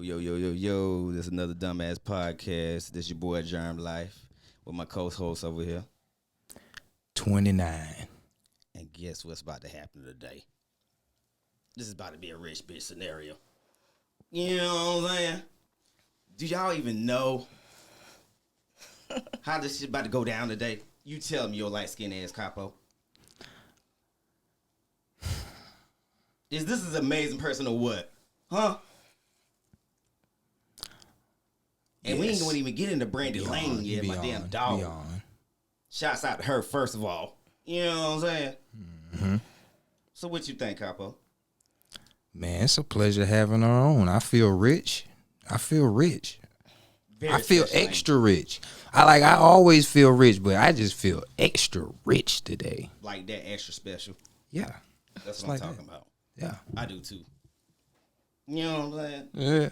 Yo. This is another dumbass podcast. This your boy Germ Life with my co-host over here. 29. And guess what's about to happen today? This is about to be a rich bitch scenario. You know what I'm saying? Do y'all even know how this shit about to go down today? You tell me, your light-skinned ass capo. Is this an amazing person or what? Huh? And we ain't gonna even get into Brandy Lane yet, my damn dog. Shouts out to her, first of all. You know what I'm saying? Mm-hmm. So what you think, Capo? Man, it's a pleasure having her on. I feel rich. I feel extra rich. I always feel rich, but I just feel extra rich today. Like that extra special? Yeah. That's what I'm talking about. Yeah. I do too. You know what I'm saying? Yeah.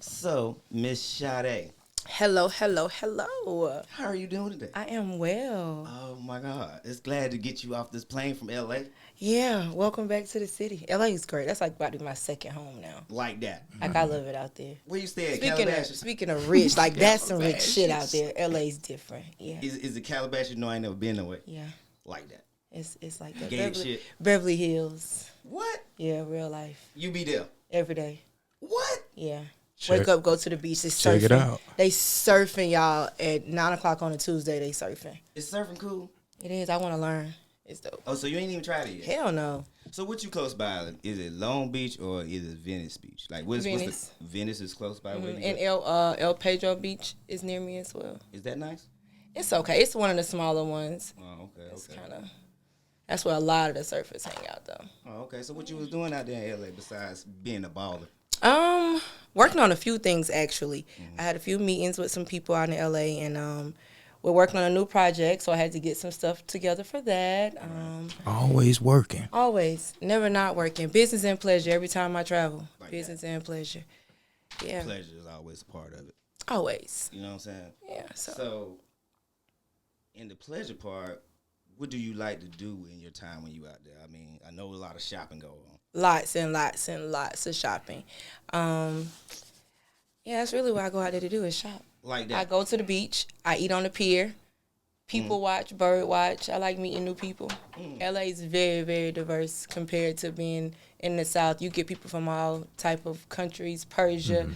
So, Miss Shardee. Hello. How are you doing today? I am well. Oh my God. It's glad to get you off this plane from LA. Yeah, welcome back to the city. LA is great. That's like about to be my second home now. Like that. Like I love it out there. Where you stay at? Calabasas? Speaking of rich, like that's some rich shit out there. LA's different. Yeah. Is it Calabasas? No, I ain't never been nowhere. Yeah. Like that. It's like that. Beverly Hills. What? Yeah, real life. You be there? Every day. What? Yeah. Wake up, go to the beach. They surfing. Check it out. They surfing, y'all. At 9 o'clock on a Tuesday, they surfing. Is surfing cool? It is. I want to learn. It's dope. Oh, so you ain't even tried it yet? Hell no. So what you close by? Is it Long Beach or is it Venice Beach? Like Venice. Venice is close by. Mm-hmm. And El Pedro Beach is near me as well. Is that nice? It's okay. It's one of the smaller ones. Oh, okay. It's kind of. That's where a lot of the surfers hang out, though. Oh, okay. So what you was doing out there in LA besides being a baller? Working on a few things actually. Mm-hmm. I had a few meetings with some people out in LA, and we're working on a new project, so I had to get some stuff together for that. Always working. Always, never not working. Business and pleasure every time I travel. Like business and pleasure. Yeah. Pleasure is always a part of it. Always. You know what I'm saying? Yeah. So in the pleasure part, what do you like to do in your time when you out there? I mean, I know a lot of shopping go on. Lots and lots of shopping. Yeah, that's really what I go out there to do is shop. Like that. I go to the beach. I eat on the pier. People watch, bird watch. I like meeting new people. LA is very, very diverse compared to being in the South. You get people from all type of countries, Persia,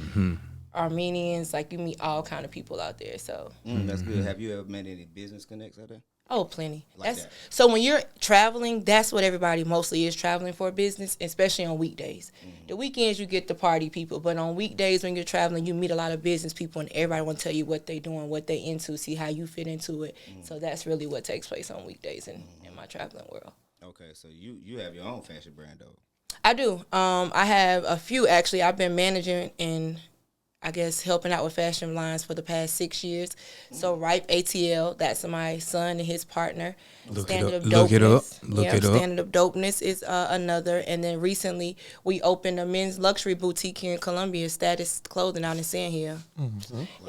Armenians. Like you meet all kind of people out there. So that's good. Have you ever met any business connects out there? Oh, plenty. Like that. So when you're traveling, that's what everybody mostly is traveling for business, especially on weekdays. The weekends, you get the party people. But on weekdays, when you're traveling, you meet a lot of business people, and everybody want to tell you what they're doing, what they into, see how you fit into it. So that's really what takes place on weekdays in my traveling world. Okay, so you have your own fashion brand, though. I do. I have a few, actually. I've been managing and I guess helping out with fashion lines for the past 6 years. So Ripe ATL, that's my son and his partner. Look it up. Standard of Dopeness is another. And then recently we opened a men's luxury boutique here in Columbia, Status Clothing out in Sand Hill.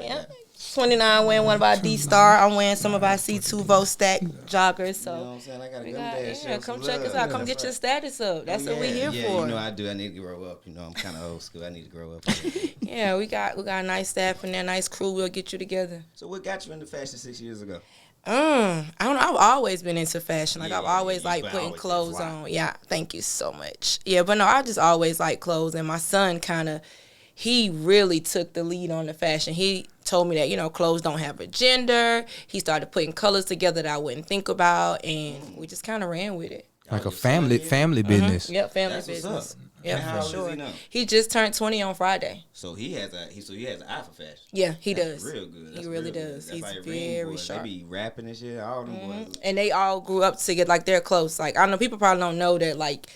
Yeah. 29 wearing one of our D-Star. I'm wearing some of our C2 Vostack joggers. So you know what I'm saying? I gotta come check us out. Come get your status up. That's what we're here for. You know I do. I need to grow up. You know, I'm kind of old school. I need to grow up. Yeah, we got a nice staff and a nice crew. We'll get you together. So what got you into fashion 6 years ago? I don't know. I've always been into fashion. Like I've always liked putting clothes on. Yeah, thank you so much. Yeah, but no, I just always liked clothes. And my son he really took the lead on the fashion. He told me that, you know, clothes don't have a gender. He started putting colors together that I wouldn't think about, and we just kind of ran with it. Like a family business. Yep, family business. Yep, for sure. He just turned 20 on Friday. So he has an eye for fashion. Yeah, he does. Real good. He really does. He's very sharp. They be rapping and shit. All them boys. And they all grew up together. Like they're close. Like I know people probably don't know that. Like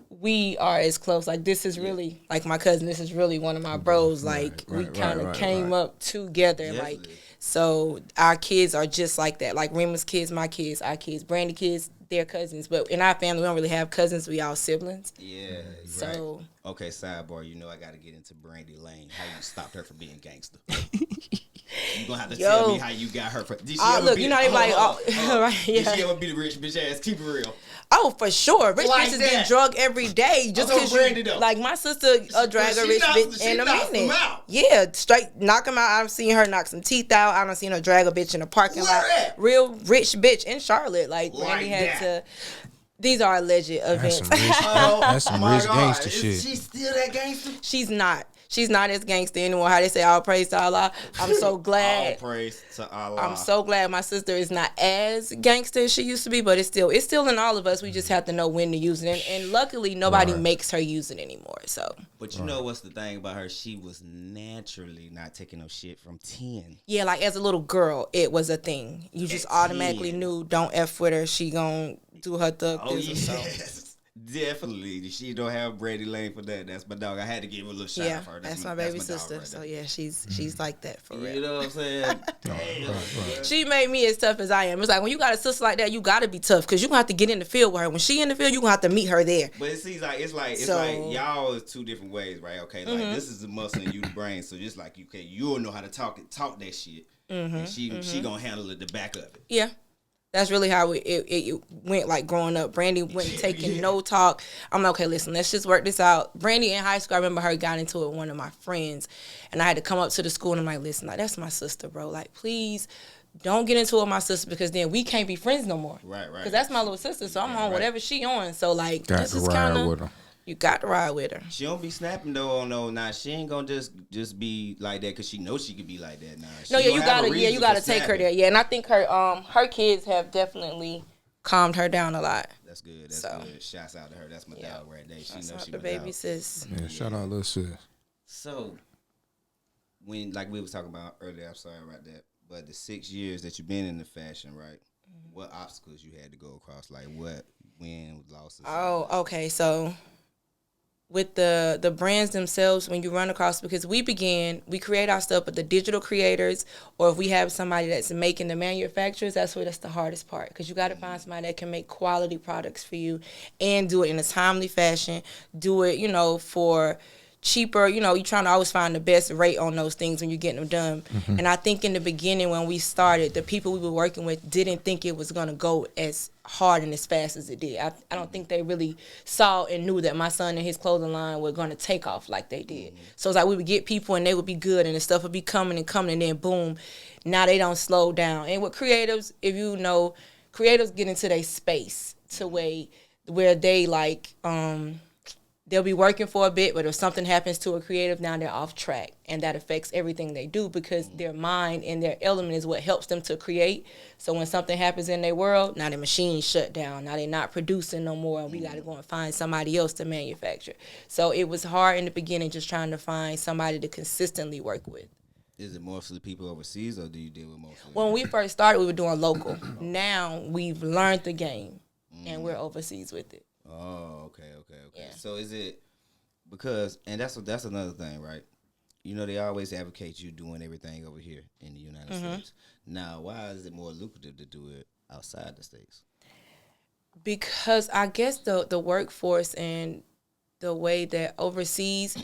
we are as close. Like this is really like my cousin. This is really one of my bros. Like we kind of came up together. Definitely. Like so our kids are just like that. Like Rima's kids, my kids, our kids, Brandy kids. their cousins. But in our family, we don't really have cousins. We all siblings. Yeah. So right. Okay, sidebar. You know I got to get into Brandy Lane. How you stopped her from being gangster? You gonna have to tell me how you got her. Did she ever look, be you know, they like, right, yeah. Did she ever be the rich bitch ass? Keep it real. Oh, for sure. Rich like bitches that. get drug every day just because Brandy, though. Like my sister, drag a rich bitch in a minute. Yeah, straight knock them out. I've seen her knock some teeth out. I don't seen her drag a bitch in a parking lot. Real rich bitch in Charlotte. Like Brandy had to. These are alleged events. That's some rich gangster shit. Is she still that gangster? She's not. She's not as gangster anymore. How they say, all praise to Allah. I'm so glad. All praise to Allah. I'm so glad my sister is not as gangster as she used to be, but it's still in all of us. We just have to know when to use it. And luckily, nobody makes her use it anymore. So. But you know what's the thing about her? She was naturally not taking no shit from 10. Yeah, like as a little girl, it was a thing. You just automatically knew, don't F with her. She gonna do her thug business. Yes. Definitely. She don't have Brandy Lane for that. That's my dog. I had to give her a little shout out for her. That's my baby sister. Right, so yeah, she's like that for real. You know what I'm saying? She made me as tough as I am. It's like when you got a sister like that, you gotta be tough because you gonna have to get in the field with her. When she in the field, you gonna have to meet her there. But it seems like it's like y'all is two different ways, right? Okay, like this is the muscle and you the brain. So just like you'll know how to talk that shit. And she gonna handle it the back of it. Yeah. That's really how it went, like, growing up. Brandy went taking no talk. I'm like, okay, listen, let's just work this out. Brandy in high school, I remember her got into it with one of my friends, and I had to come up to the school, and I'm like, listen, like, that's my sister, bro. Like, please don't get into it with my sister because then we can't be friends no more. Right. Because that's my little sister, so I'm on whatever she on. So, like, got this to is ride kind with her. of... You got to ride with her. She don't be snapping though. No, nah. She ain't gonna just be like that because she knows she could be like that. Nah. No, yeah, you gotta take her there. Yeah, and I think her kids have definitely calmed her down a lot. That's good. That's good. Shouts out to her. That's my dog right there. She knows she the baby sis. Yeah, shout out little sis. So when like we was talking about earlier, I'm sorry about that, but the 6 years that you've been in the fashion, right? What obstacles you had to go across? Like what wins, losses? Oh, okay, so. With the brands themselves, when you run across, because we create our stuff, but the digital creators, or if we have somebody that's making the manufacturers, that's the hardest part, because you got to find somebody that can make quality products for you and do it in a timely fashion, do it, for cheaper, you're trying to always find the best rate on those things when you're getting them done. And I think in the beginning when we started, the people we were working with didn't think it was going to go as hard and as fast as it did. I don't think they really saw and knew that my son and his clothing line were going to take off like they did. So it's like we would get people and they would be good and the stuff would be coming and then boom, now they don't slow down. And with creatives, if you know, creatives get into their space to where they like, they'll be working for a bit, but if something happens to a creative, now they're off track. And that affects everything they do because their mind and their element is what helps them to create. So when something happens in their world, now the machine's shut down. Now they're not producing no more, and we got to go and find somebody else to manufacture. So it was hard in the beginning just trying to find somebody to consistently work with. Is it mostly people overseas, or do you deal with mostly? When we first started, we were doing local. Now we've learned the game, and we're overseas with it. Oh, okay. Yeah. So is it because, and that's another thing, right? They always advocate you doing everything over here in the United States. Now, why is it more lucrative to do it outside the States? Because I guess the workforce and the way that overseas,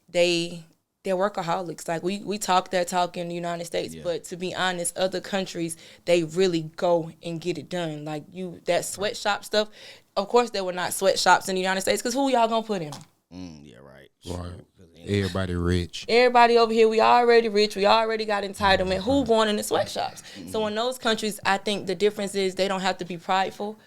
they're workaholics. Like we talk that talk in the United States, but to be honest, other countries, they really go and get it done. Like that sweatshop stuff, of course there were not sweatshops in the United States because who y'all gonna put in them? Yeah, right. Right. Everybody rich. Everybody over here, we already rich. We already got entitlement. Who going in the sweatshops? So in those countries, I think the difference is they don't have to be prideful,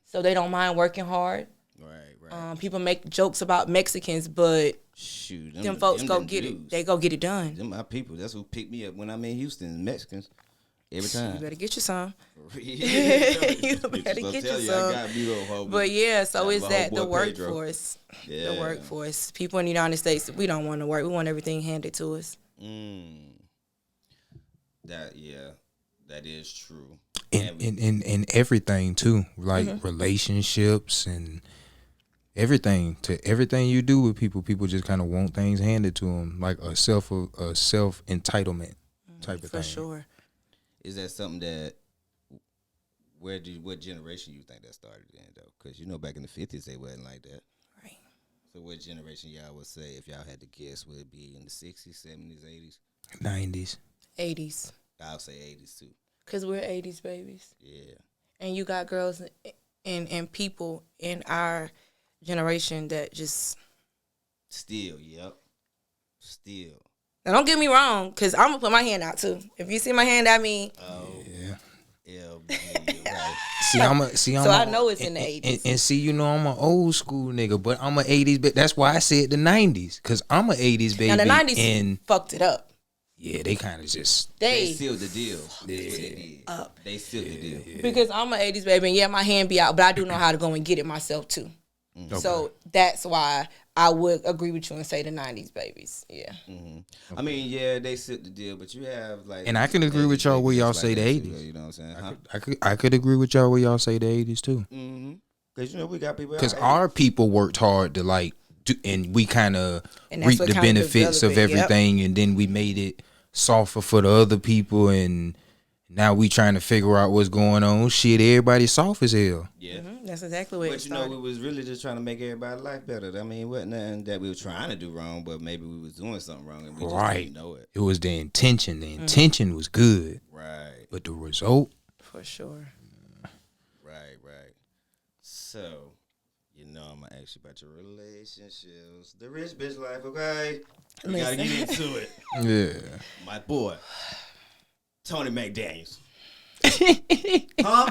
so they don't mind working hard. Right. People make jokes about Mexicans, but shoot, them folks go get it. They go get it done. Them my people. That's who pick me up when I'm in Houston. Mexicans. Every time. You better get you some. You better get you some. But yeah, so is that the workforce? The workforce. People in the United States, we don't want to work. We want everything handed to us. That is true. In everything too, like relationships and everything. To everything you do with people just kind of want things handed to them, like a self entitlement type of thing. For sure. Is that something that what generation you think that started in though? Because you know back in the 50s they wasn't like that. Right. So what generation y'all would say if y'all had to guess? Would it be in the 60s, 70s, 80s, 90s, 80s? I'll say 80s too. Cause we're 80s babies. Yeah. And you got girls and people in our generation that just Still, yep. Still. now don't get me wrong, cause I'm gonna put my hand out too. If you see my hand, I mean, Yeah. Right. so I know it's in the 80s. And see, you know, I'm an old school nigga, but I'm an 80s baby. That's why I said the 90s, because I'm an 80s baby. Now the 90s and fucked it up. Yeah, they kind of just... They sealed the deal. Yeah. They sealed the deal. Yeah. Because I'm an 80s baby, and yeah, my hand be out, but I do know how to go and get it myself too. Okay. So that's why I would agree with you and say the 90s babies. Yeah. Mm-hmm. Okay. I mean, yeah, they sealed the deal, but you have like... And I can agree with y'all where y'all say the 80s. You know what I'm saying? I could agree with y'all where y'all say the 80s too. Mm-hmm. Because, you know, we got people... Because our people worked hard to like... and we kind of reaped the benefits of everything, and then we made it softer for the other people, and now we trying to figure out what's going on. Shit, everybody soft as hell. Yeah, that's exactly what. But you know, we was really just trying to make everybody's life better. I mean, it wasn't nothing that we were trying to do wrong, but maybe we was doing something wrong and we just didn't know it. It was the intention. The intention was good, right? But the result, for sure. Right. So, you know, I'm gonna ask you about your relationships, the rich bitch life. Okay, we gotta get into it. Yeah, my boy. Tony McDaniels. Huh?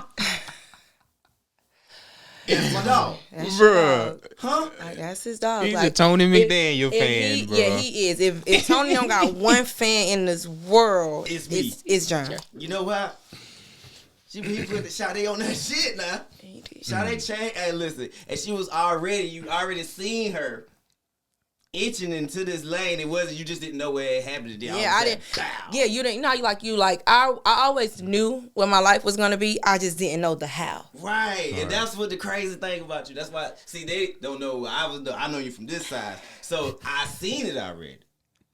That's my dog. Bruh. Huh? That's his dog. He's a Tony McDaniel fan, bro. Yeah, he is. If Tony don't got one fan in this world, it's me. It's John. You know what? He put the Shardee on that shit now. Shardee changed. Hey, listen. And she was you already seen her inching into this lane. It wasn't, you just didn't know where it happened. Yeah, I didn't. Bow. Yeah, you didn't know. I always knew what my life was gonna be. I just didn't know the how. Right, and that's what the crazy thing about you. That's why. See, they don't know. I know you from this side, so I seen it already.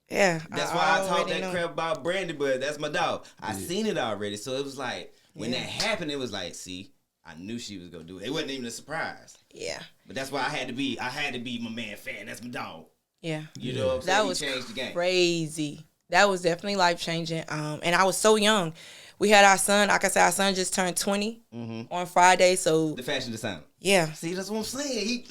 Yeah, that's why I talk that crap about Brandy, but that's my dog. I seen it already, so it was like when that happened, it was like, see, I knew she was gonna do it. It wasn't even a surprise. Yeah, but that's why I had to be my man fan. That's my dog. Yeah, you know what I'm saying? That was changed the game. Crazy. That was definitely life changing. And I was so young. We had our son. Like I said, our son just turned 20 on Friday. So the fashion designer. Yeah. See, that's what I'm saying.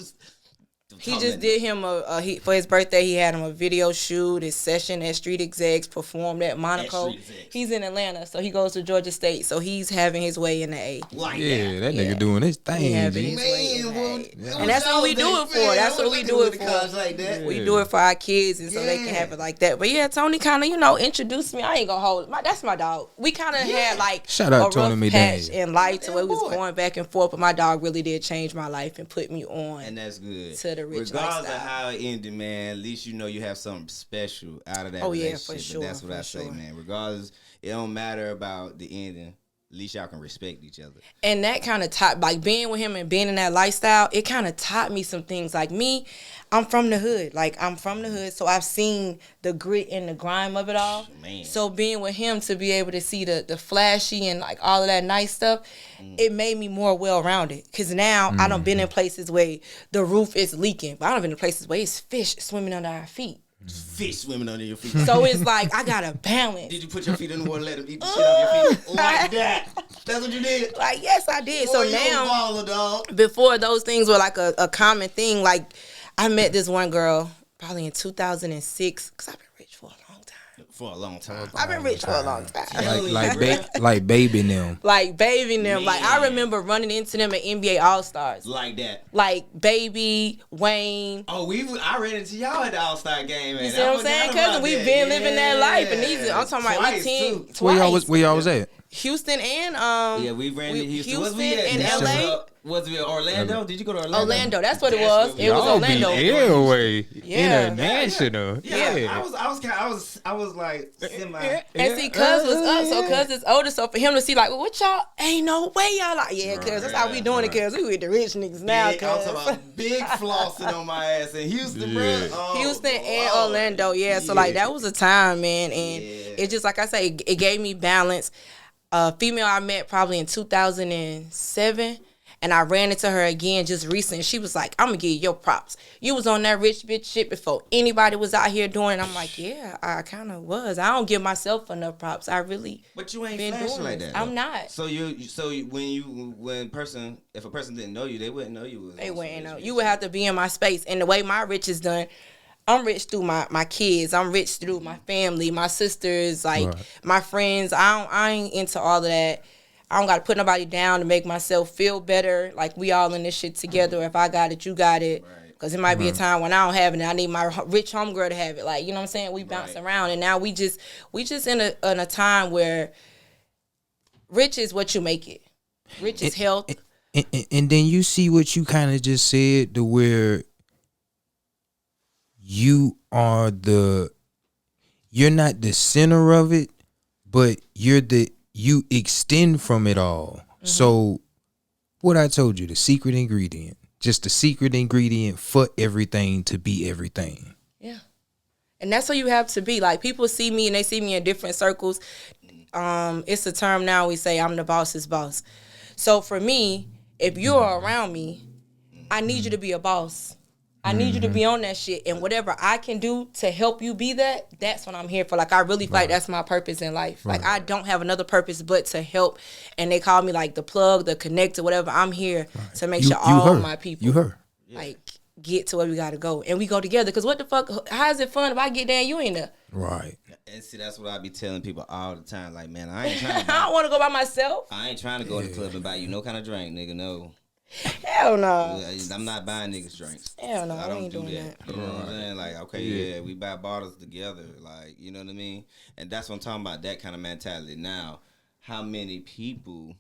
He just did him for his birthday. He had him a video shoot, his session at Street Execs, performed at Monaco. He's in Atlanta, so he goes to Georgia State. So he's having his way in the A. That nigga doing his thing. And that's what we do it for. That's what we do it for. Like that. We do it for our kids, and so they can have it like that. But yeah, Tony kind of introduced me. I ain't gonna hold it. That's my dog. We kind of had like shout out a rough Tony patch in life to where we was going back and forth. But my dog really did change my life and put me on. And that's good. To the rich regardless lifestyle. Of how it ended, man, at least you know you have something special out of that relationship. For sure. But that's what I say, man. Regardless, it don't matter about the ending. At least y'all can respect each other. And that kind of taught, like being with him and being in that lifestyle, it kind of taught me some things. Like me, I'm from the hood. So I've seen the grit and the grime of it all. Man. So being with him to be able to see the flashy and like all of that nice stuff, it made me more well-rounded. Because now I done been in places where the roof is leaking, but I done been in places where it's fish swimming under our feet. Fish swimming under your feet. So it's like I gotta balance. Did you put your feet in the water and let them eat the shit off your feet? Like that. That's what you did? Like, yes, I did. Boy, so now, baller, dog. Before those things were like a common thing, like I met this one girl probably in 2006, because I've been rich for a long time. For a long time. I've been rich for a long time. Like baby them. Like baby them. Like I remember running into them at NBA All-Stars. Like that. Like Baby, Wayne. Oh, I ran into y'all at the All-Star game. You see what I'm saying? Cousin, we've been living that life. And these, I'm talking about we 10, twice. Where y'all was at? Houston and yeah, we ran to Houston. Houston and LA. Was it Orlando? Did you go to Orlando? Orlando, that's what it was. It was Orlando. Airway. Yeah. International. Yeah. I was like semi. And see, Cuz was up, so Cuz is older. So for him to see like, well, what y'all? Ain't no way y'all like, yeah, Cuz that's how we doing it. Cuz we with the rich niggas now. I'm talking about big flossing on my ass in Houston, bro. Houston and Orlando, yeah. So like that was a time, man, and it just like I say, it gave me balance. a female I met probably in 2007. And I ran into her again just recently. She was like, I'm going to give you your props. You was on that rich bitch shit before anybody was out here doing it. I'm like, yeah, I kind of was. I don't give myself enough props. I really But you ain't flashing like that. I'm not. So when if a person didn't know you, they wouldn't know you. They wouldn't know. You would have to be in my space. And the way my rich is done, I'm rich through my kids. I'm rich through my family, my sisters, like my friends. I ain't into all of that. I don't got to put nobody down to make myself feel better. Like, we all in this shit together. If I got it, you got it. Because it might be a time when I don't have it and I need my rich homegirl to have it. Like, you know what I'm saying? We bounce around. And now we just in a time where rich is what you make it. Rich is health. And then you see what you kind of just said, to where you're not the center of it, but you extend from it all. Mm-hmm. So what I told you, the secret ingredient, just the secret ingredient for everything to be everything. Yeah. And that's what you have to be. Like, people see me and they see me in different circles. It's a term now we say, I'm the boss's boss. So for me, if you're around me, I need you to be a boss. I need you to be on that shit, and whatever I can do to help you be that, that's what I'm here for. Like, I really feel like that's my purpose in life. Like, I don't have another purpose but to help, and they call me like the plug, the connector, whatever. I'm here to make sure all my people like get to where we gotta go, and we go together. Cause what the fuck? How is it fun if I get there and you ain't there? Right. And see, that's what I be telling people all the time. Like, man, I ain't trying to. I don't want to go by myself. I ain't trying to go to the club and buy you no kind of drink, nigga. No. Hell no. I'm not buying niggas drinks. Hell no, I don't ain't do doing that. You know what I'm saying? Like, okay, yeah, we buy bottles together. Like, you know what I mean? And that's what I'm talking about, that kind of mentality. Now, how many people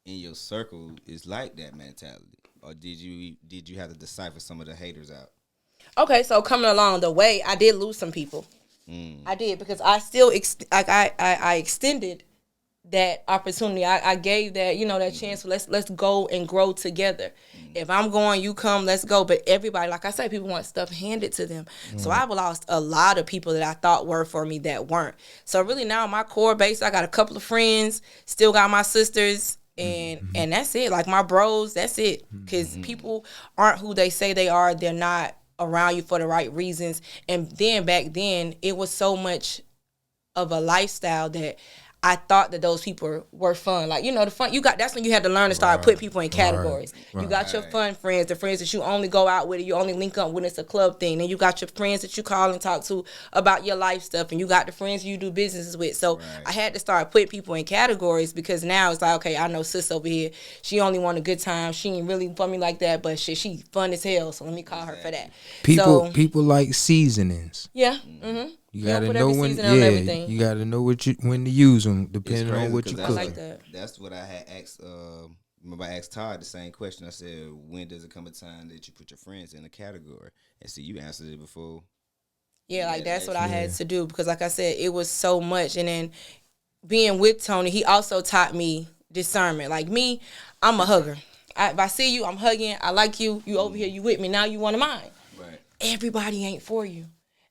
in your circle is like that mentality? Or did you have to decipher some of the haters out? Okay, so coming along the way, I did lose some people. I did, because I still I extended that opportunity. I gave that, that chance. Let's go and grow together. If I'm going, you come, let's go. But everybody, like I said, people want stuff handed to them. So I've lost a lot of people that I thought were for me that weren't. So really now my core base, I got a couple of friends, still got my sisters, and that's it. Like, my bros, that's it. Because people aren't who they say they are. They're not around you for the right reasons. And then back then, it was so much of a lifestyle that I thought that those people were fun. Like, the fun, that's when you had to learn to start putting people in categories. You got your fun friends, the friends that you only go out with, you only link up when it's a club thing. And you got your friends that you call and talk to about your life stuff. And you got the friends you do businesses with. So I had to start putting people in categories, because now it's like, okay, I know sis over here, she only want a good time. She ain't really for me like that, but shit, she fun as hell. So let me call her for that. People like seasonings. Yeah. Mm-hmm. You gotta know when. You gotta know when to use them, depending on what you cook. Like that. That's what I had asked. Remember, I asked Todd the same question. I said, "When does it come a time that you put your friends in a category?" And see, you answered it before. Yeah, like that's what I had to do, because, like I said, it was so much. And then being with Tony, he also taught me discernment. Like me, I'm a hugger. If I see you, I'm hugging. I like you. You over here, you with me. Now you one of mine. Right. Everybody ain't for you.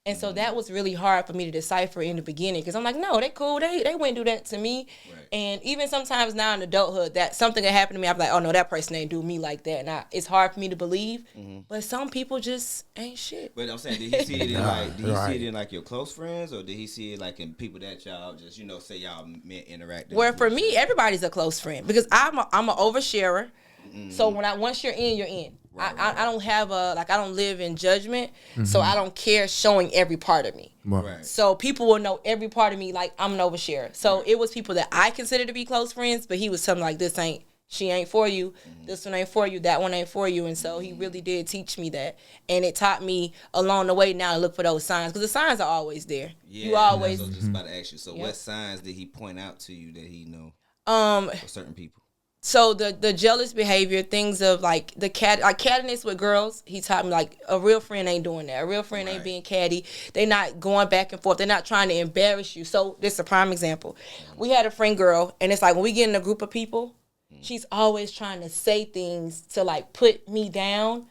And so that was really hard for me to decipher in the beginning, because I'm like, no, they cool. They wouldn't do that to me. Right. And even sometimes now in adulthood, that something that happened to me, I'm like, oh, no, that person ain't do me like that. And it's hard for me to believe. But some people just ain't shit. But I'm saying, did he see it in like your close friends, or did he see it like in people that y'all just, say y'all met interacting? Well, for me, everybody's a close friend, because I'm an oversharer. So once you're in, you're in. I don't have I don't live in judgment, so I don't care showing every part of me. Right. So people will know every part of me, like I'm an oversharer. So it was people that I consider to be close friends, but he was telling me, like, she ain't for you, this one ain't for you, that one ain't for you. And so he really did teach me that, and it taught me along the way now to look for those signs, because the signs are always there. Yeah, you always. I was just about to ask you. So what signs did he point out to you that he know for certain people? So the jealous behavior, things of like cattiness with girls, he taught me, like, a real friend ain't doing that. A real friend ain't being catty. They not going back and forth. They're not trying to embarrass you. So this is a prime example. We had a friend girl, and it's like when we get in a group of people, she's always trying to say things to like put me down.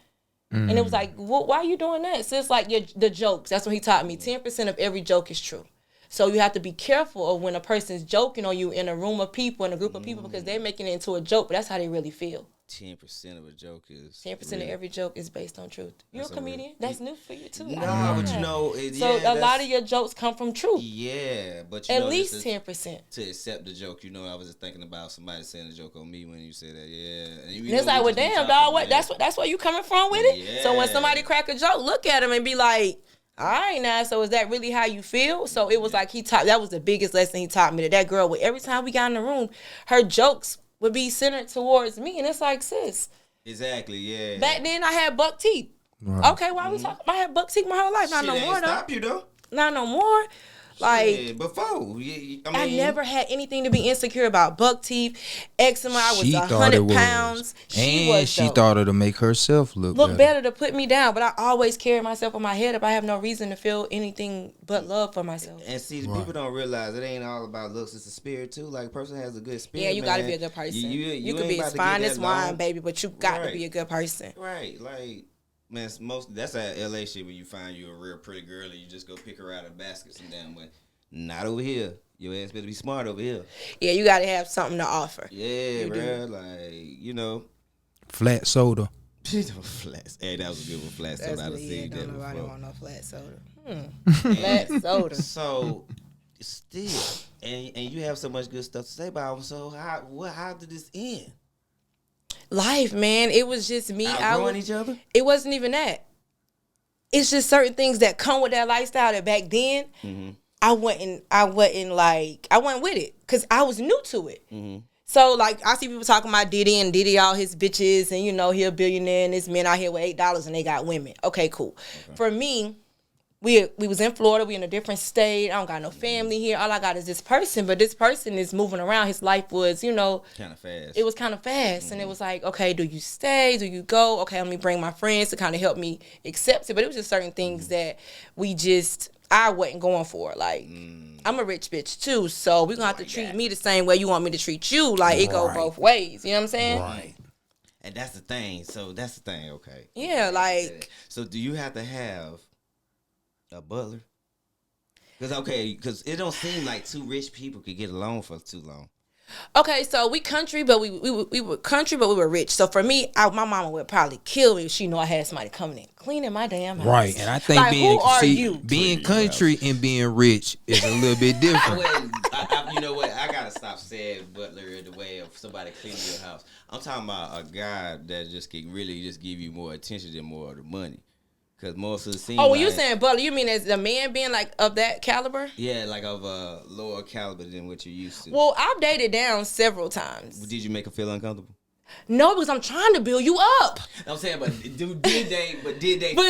And it was like, why are you doing that? So it's like the jokes. That's what he taught me. 10% of every joke is true. So you have to be careful of when a person's joking on you in a room of people, in a group of people, because they're making it into a joke, but that's how they really feel. 10% of a joke is 10% of every joke is based on truth. You're a comedian. That's new for you too. No, but you know, so a lot of your jokes come from truth. Yeah, but you at least 10%. To accept the joke, you know, I was just thinking about somebody saying a joke on me when you said that. Yeah, and it's like, well, damn, dog, what? That's where you coming from with it. Yeah. So when somebody crack a joke, look at him and be like, all right, now, so is that really how you feel? So it was like that was the biggest lesson he taught me. That girl, every time we got in the room, her jokes would be centered towards me, and it's like, sis. Exactly, yeah. Back then, I had buck teeth. Right. Okay, why we talking? I had buck teeth my whole life. Not no more, though. Stop you, though. Not no more. Like, before. I never had anything to be insecure about. Buck teeth, eczema. I was 100 pounds. She thought it to make herself look better to put me down. But I always carry myself on my head up. I have no reason to feel anything but love for myself. And see, people don't realize it ain't all about looks. It's a spirit too. Like, a person has a good spirit. Yeah, you got to be a good person. You could be as fine as wine, baby, but you got to be a good person. Right, like. Man, that's that LA shit when you find you a real pretty girl and you just go pick her out of a basket some damn way. Not over here. Your ass better be smart over here. Yeah, you gotta have something to offer. Yeah, bro. Like, you know. Flat soda. Flat. Hey, that was a good one. Flat soda. I've seen that before. Nobody want no flat soda. Flat soda. So, still, and you have so much good stuff to say about them. So, how did this end? Life, man. It was just me. Outgrowing each other? It wasn't even that. It's just certain things that come with that lifestyle that back then, I wasn't with it because I was new to it. Mm-hmm. So, like, I see people talking about Diddy and Diddy, all his bitches, and, you know, he a billionaire and this men out here with $8 and they got women. Okay, cool. Okay. For me, we was in Florida. We in a different state. I don't got no family here. All I got is this person. But this person is moving around. His life was, you know. Kind of fast. It was kind of fast. Mm-hmm. And it was like, okay, do you stay? Do you go? Okay, let me bring my friends to kind of help me accept it. But it was just certain things that I wasn't going for. Like, I'm a rich bitch too. So we're going to have to treat me the same way you want me to treat you. Like, it go both ways. You know what I'm saying? Right. And that's the thing. So that's the thing, okay. Yeah, like. So do you have to have a butler? Because it don't seem like two rich people could get along for too long. Okay, so we country, but we were country, but we were rich. So for me, my mama would probably kill me if she knew I had somebody coming in cleaning my damn house. Right, and I think like, being country and being rich is a little bit different. You know what? I gotta stop saying butler in the way of somebody cleaning your house. I'm talking about a guy that just can really just give you more attention than more of the money. Cause most of the scenes. Oh, when you saying butler, you mean as a man being like of that caliber? Yeah, like of a lower caliber than what you're used to. Well, I've dated down several times. Did you make her feel uncomfortable? No, because I'm trying to build you up. I'm saying, but did they? But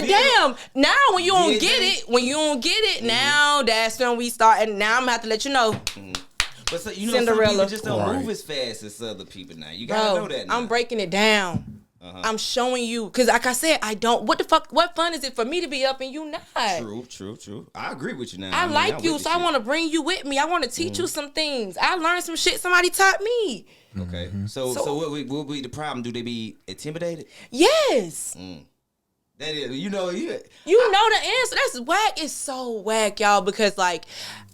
damn, now when you don't get it, now that's when we start. And now I'm gonna have to let you know. Mm-hmm. But so, you know, Cinderella. Some people just don't move as fast as other people now. You gotta know that now. I'm breaking it down. Uh-huh. I'm showing you, because like I said, I don't, what the fuck, what fun is it for me to be up and you not? True. I agree with you now. I like you, so I want to bring you with me. I want to teach you some things. I learned some shit somebody taught me. Okay. Mm-hmm. So what would be the problem? Do they be intimidated? Yes. That is, you know the answer. That's whack. It's so whack, y'all, because like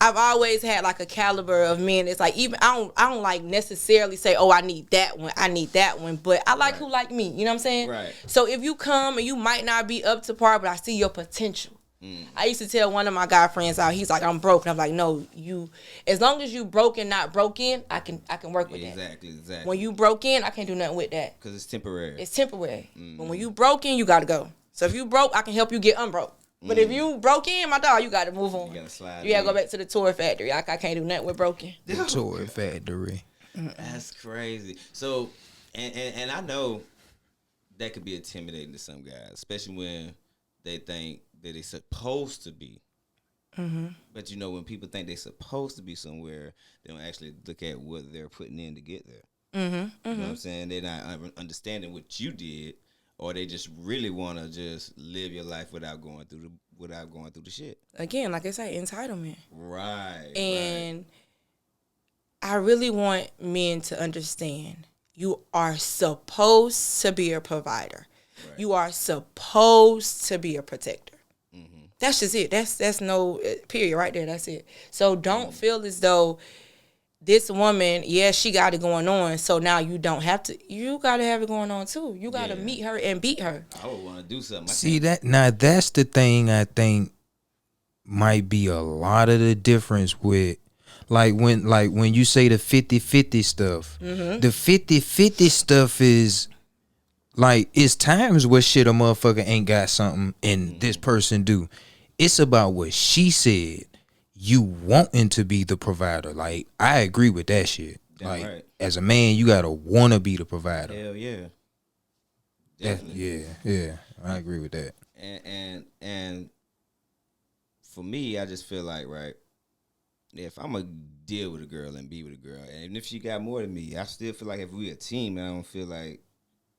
I've always had like a caliber of men. It's like even I don't like necessarily say, oh, I need that one, but I like who like me. You know what I'm saying? Right. So if you come and you might not be up to par, but I see your potential. I used to tell one of my guy friends out, he's like, I'm broke. And I'm like, no, as long as you broke and not broken, I can work with that. Exactly. When you broke in, I can't do nothing with that. Because it's temporary. But when you broken, you got to go. So if you broke, I can help you get unbroke. But if you broke in, my dog, you got to move on. You got to slide. You got to go back to the tour factory. I can't do nothing with broken. The tour factory. That's crazy. So, and I know that could be intimidating to some guys, especially when they think that they're supposed to be. Mm-hmm. But you know, when people think they're supposed to be somewhere, they don't actually look at what they're putting in to get there. Mm-hmm. Mm-hmm. You know what I'm saying? They're not understanding what you did. Or they just really want to just live your life without going through the shit. Again, like I say, entitlement. Right. And I really want men to understand you are supposed to be a provider. Right. You are supposed to be a protector. Mm-hmm. That's just it. That's no period right there. That's it. So don't feel as though this woman, she got it going on. So now you don't have to. You got to have it going on too. You got to meet her and beat her. I would want to do something. See that? Now that's the thing I think might be a lot of the difference with like when you say the 50-50 stuff. Mm-hmm. The 50-50 stuff is like it's times where shit a motherfucker ain't got something and this person do. It's about what she said. You wanting to be the provider. Like, I agree with that shit. Damn like, right. As a man, you gotta want to be the provider. Hell yeah. Yeah. I agree with that. And for me, I just feel like, right, if I'm gonna deal with a girl and be with a girl, and if she got more than me, I still feel like if we a team, I don't feel like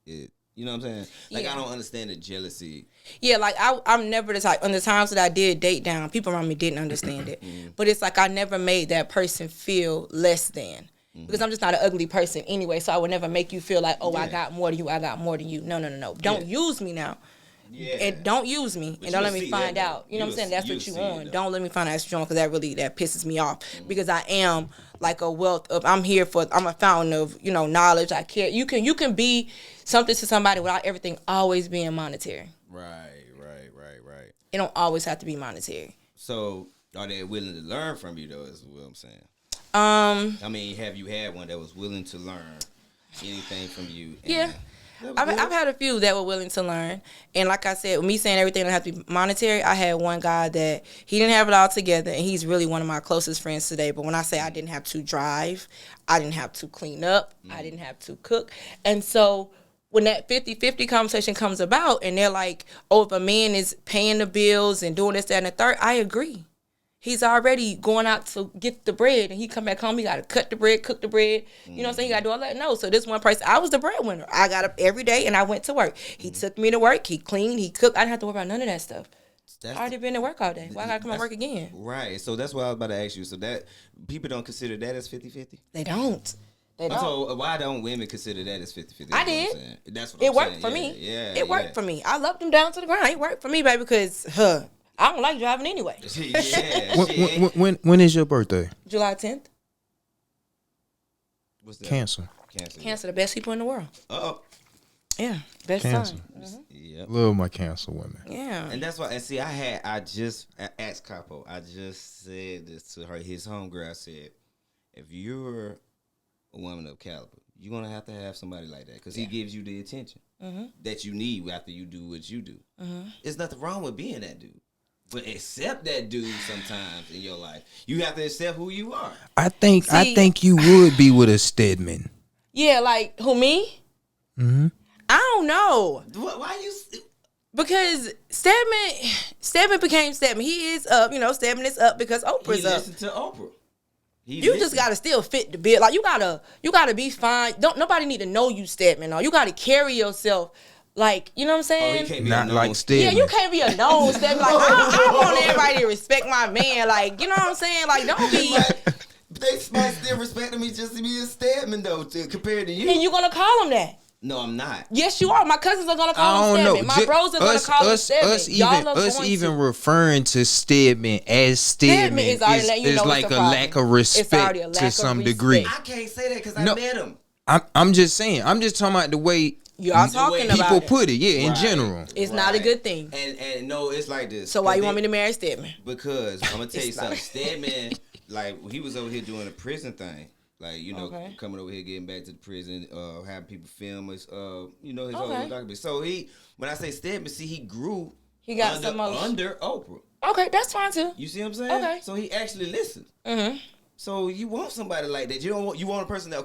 it. You know what I'm saying? Like, I don't understand the jealousy. Yeah, like, I'm never the type. On the times that I did date down, people around me didn't understand it. But it's like I never made that person feel less than. Because I'm just not an ugly person anyway, so I would never make you feel like, I got more than you, I got more than you. No. Don't use me now. Yeah. And don't use me. And don't let me find out. You know what I'm saying? That's what you want. Don't let me find out that's what you want, because that pisses me off. Because I am like a wealth of, I'm a fountain of, knowledge. I care. You can be something to somebody without everything always being monetary. Right. It don't always have to be monetary. So are they willing to learn from you though, is what I'm saying? I mean, have you had one that was willing to learn anything from you? Yeah. I've had a few that were willing to learn. And like I said, with me saying everything don't have to be monetary, I had one guy that he didn't have it all together, and he's really one of my closest friends today. But when I say I didn't have to drive, I didn't have to clean up, I didn't have to cook. And so when that 50-50 conversation comes about and they're like, if a man is paying the bills and doing this, that, and the third, I agree. He's already going out to get the bread, and he come back home, he got to cut the bread, cook the bread. You know what I'm saying? He got to do all that. No, so this one person, I was the breadwinner. I got up every day, and I went to work. He took me to work. He cleaned. He cooked. I didn't have to worry about none of that stuff. I already been to work all day. Why I got to come to work again? Right. So that's what I was about to ask you. So that people don't consider that as 50-50? They don't. So why don't women consider that as 50-50? I did. That's what I'm saying. It worked for me. Yeah. It worked for me. I loved him down to the ground. It worked for me, baby, because, I don't like driving anyway. When is your birthday? July 10th. What's that? Cancer, the best people in the world. Uh-oh. Yeah, best Cancer. sign. Yep. Love my Cancer women. Yeah. And that's why, and see, I just asked Capo, I just said this to her, his homegirl. I said, if you're a woman of caliber, you're going to have somebody like that, because he gives you the attention that you need after you do what you do. There's nothing wrong with being that dude. But accept that dude sometimes in your life. You have to accept who you are. I think you would be with a Stedman. Yeah, like who, me? Mm-hmm. I don't know. Why you? Because Stedman became Stedman. He is up. Stedman is up because Oprah's up. He listened to Oprah. You just gotta still fit the bill. Like you gotta be fine. Nobody need to know you Stedman. Or you gotta carry yourself. Like, you know what I'm saying? Oh, he can't be not like Stedman. Yeah, you can't be a known Stedman. Like, I want everybody to respect my man. Like, you know what I'm saying? Like, don't be. They might still respect me just to be a Stedman, though, compared to you. And you gonna call him that? No, I'm not. Yes, you are. My cousins are gonna call him Stedman. My bros are gonna call him Stedman. Us even referring to Stedman as Stedman is like a lack of respect to some degree. I can't say that because I met him. I'm just saying. I'm just talking about the way. Y'all talking about people put it, in general. It's not a good thing. And no, it's like this. So why you want me to marry Stedman? Because I'm gonna tell you something. Stedman, like he was over here doing a prison thing, like coming over here, getting back to the prison, having people film us, his own document. So when I say Stedman, see, he grew. He got under Oprah. Okay, that's fine too. You see what I'm saying? Okay. So he actually listened. So you want somebody like that. You want a person that